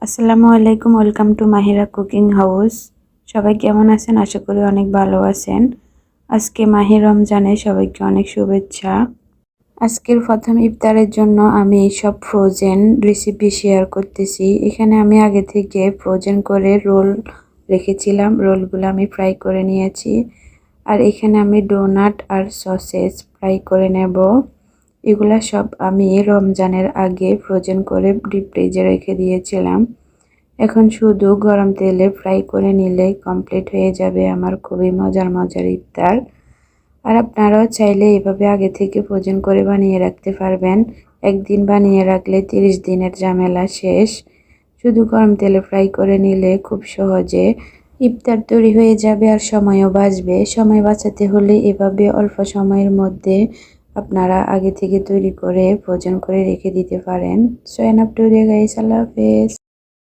আসসালামু আলাইকুম, welcome to Mahira cooking house. সবাই কেমন আছেন? আশা করি অনেক ভালো আছেন। আজকে মাহে রমজানে সবাইকে অনেক শুভেচ্ছা। আজকের প্রথম ইফতারের জন্য আমি সব ফ্রোজেন রেসিপি শেয়ার করতেছি। এখানে আমি আগে থেকে ফ্রোজেন করে রোল রেখেছিলাম, রোলগুলো আমি ফ্রাই করে নিয়েছি। আর এখানে আমি ডোনাট আর সসেজ ফ্রাই করে নেব। এগুলা সব আমি রমজানের আগে ফ্রোজেন করে ডিপ ফ্রিজে রেখে দিয়েছিলাম। এখন শুধু গরম তেলে ফ্রাই করে নিলেই কমপ্লিট হয়ে যাবে আমার খুবই মজার মজার ইফতার। আর আপনারাও চাইলে এভাবে আগে থেকে ফ্রোজেন করে বানিয়ে রাখতে পারবেন। একদিন বানিয়ে রাখলে 30 দিনের ঝামেলা শেষ। শুধু গরম তেলে ফ্রাই করে নিলে খুব সহজে ইফতার তৈরি হয়ে যাবে আর সময়ও বাঁচবে। সময় বাঁচাতে হলে এভাবে অল্প সময়ের মধ্যে আপনারা আগে থেকে তৈরি করে ফ্রোজেন করে রেখে দিতে পারেন। সো এনাফ টুডে গাইস, আল্লাহ হাফেজ।